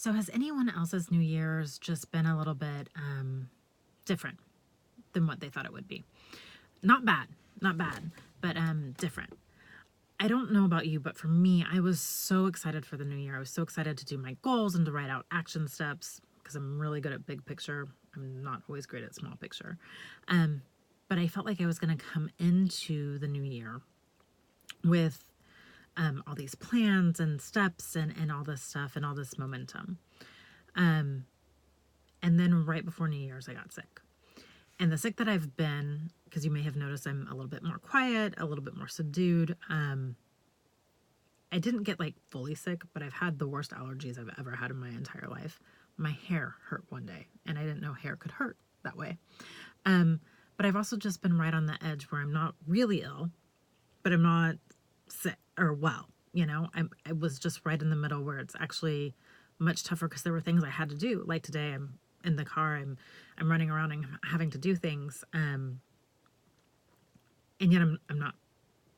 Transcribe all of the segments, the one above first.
So has anyone else's New Year's just been a little bit different than what they thought it would be? Not bad, not bad, but different. I don't know about you, but for me, I was so excited for the new year. I was so excited to do my goals and to write out action steps because I'm really good at big picture. I'm not always great at small picture. Um, but I felt like I was going to come into the new year with all these plans and steps and all this stuff and all this momentum. Um, and then right before New Year's, I got sick. And the sick that I've been, because you may have noticed I'm a little bit more quiet, a little bit more subdued. I didn't get like fully sick, but I've had the worst allergies I've ever had in my entire life. My hair hurt one day, and I didn't know hair could hurt that way. Um, but I've also just been right on the edge where I'm not really ill, but I'm not sick or well. I was just right in the middle where it's actually much tougher because there were things I had to do. Like today, I'm in the car, I'm running around and having to do things, and yet I'm not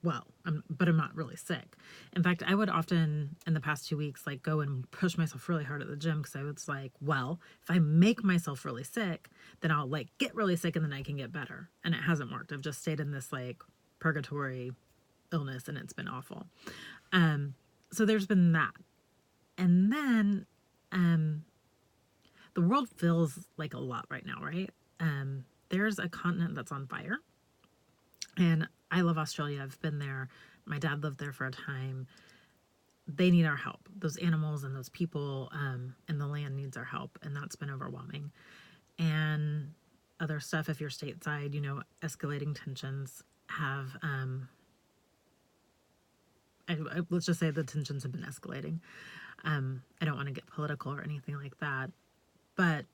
well, but I'm not really sick. In fact, I would often in the past 2 weeks like go and push myself really hard at the gym because I was like, well, if I make myself really sick, then I'll like get really sick and then I can get better. And it hasn't worked. I've just stayed in this like purgatory illness and it's been awful. So there's been that. And then the world feels like a lot right now, right? There's a continent that's on fire. And I love Australia. I've been there. My dad lived there for a time. They need our help. Those animals and those people and the land needs our help. And that's been overwhelming. And other stuff, if you're stateside, escalating tensions have, let's just say the tensions have been escalating. I don't want to get political or anything like that. But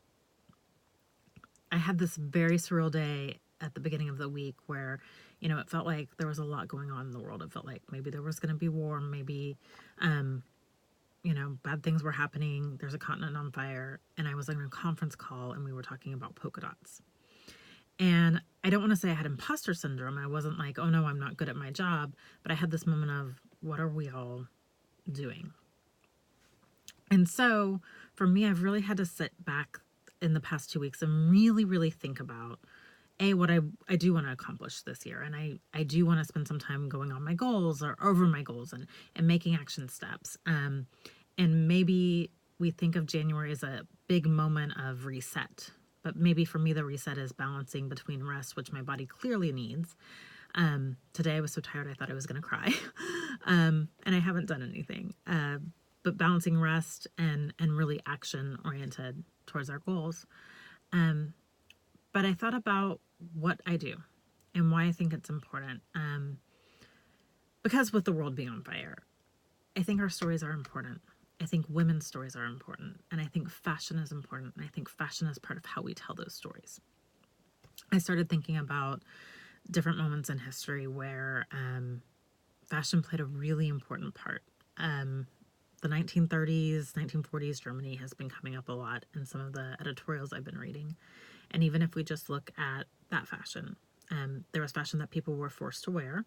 I had this very surreal day at the beginning of the week where, it felt like there was a lot going on in the world. It felt like maybe there was going to be war, maybe, bad things were happening. There's a continent on fire. And I was on a conference call and we were talking about polka dots. And I don't want to say I had imposter syndrome. I wasn't like, oh no, I'm not good at my job. But I had this moment of, what are we all doing? And so for me, I've really had to sit back in the past 2 weeks and really, really think about what I do want to accomplish this year. And I do want to spend some time going on my goals or over my goals and making action steps. And maybe we think of January as a big moment of reset. But maybe for me, the reset is balancing between rest, which my body clearly needs. Today I was so tired I thought I was going to cry. And I haven't done anything. But balancing rest and really action oriented towards our goals. But I thought about what I do and why I think it's important. Because with the world being on fire, I think our stories are important. I think women's stories are important. And I think fashion is important. And I think fashion is part of how we tell those stories. I started thinking about different moments in history where fashion played a really important part. The 1930s, 1940s Germany has been coming up a lot in some of the editorials I've been reading. And even if we just look at that fashion, there was fashion that people were forced to wear.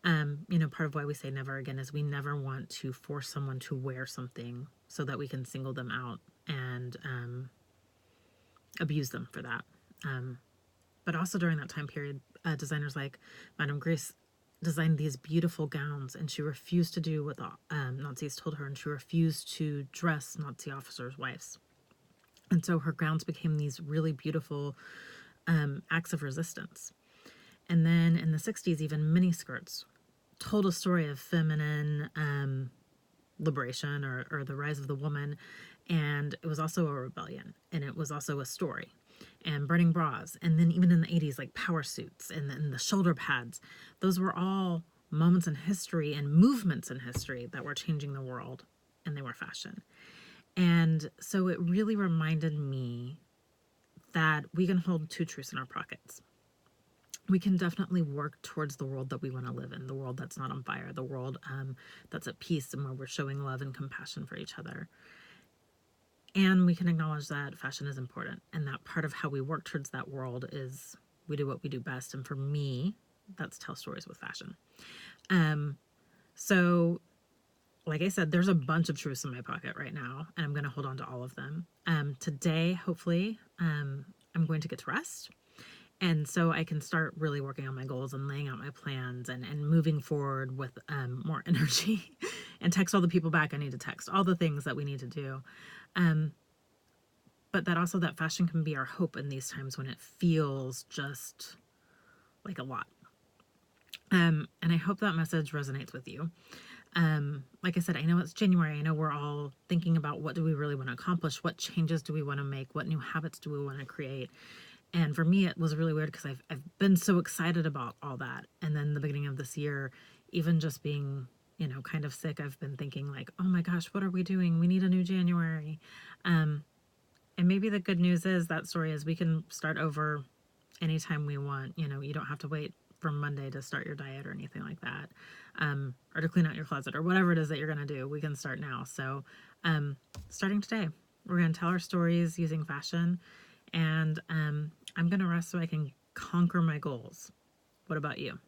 Part of why we say never again is we never want to force someone to wear something so that we can single them out and abuse them for that. But also during that time period, designers like Madame Grace designed these beautiful gowns, and she refused to do what the Nazis told her, and she refused to dress Nazi officers' wives. And so her gowns became these really beautiful acts of resistance. And then in the 60s, even miniskirts told a story of feminine liberation or the rise of the woman. And it was also a rebellion, and it was also a story. And burning bras, and then even in the 80s, like power suits and the shoulder pads, those were all moments in history and movements in history that were changing the world, and they were fashion. And so it really reminded me that we can hold two truths in our pockets. We can definitely work towards the world that we want to live in, the world that's not on fire, the world that's at peace and where we're showing love and compassion for each other. And we can acknowledge that fashion is important, and that part of how we work towards that world is we do what we do best. And for me, that's tell stories with fashion. So like I said, there's a bunch of truths in my pocket right now, and I'm going to hold on to all of them. Today, hopefully, I'm going to get to rest. And so I can start really working on my goals and laying out my plans and moving forward with more energy and text all the people back I need to text, all the things that we need to do. Um, but that also, that fashion can be our hope in these times when it feels just like a lot. And I hope that message resonates with you. Like I said, I know it's January. I know we're all thinking about what do we really want to accomplish? What changes do we want to make? What new habits do we want to create? And for me, it was really weird because I've been so excited about all that. And then the beginning of this year, even just being, kind of sick, I've been thinking like, oh my gosh, what are we doing? We need a new January. And maybe the good news is that story is we can start over anytime we want. You don't have to wait for Monday to start your diet or anything like that, or to clean out your closet or whatever it is that you're going to do. We can start now. So starting today, we're going to tell our stories using fashion, and I'm going to rest so I can conquer my goals. What about you?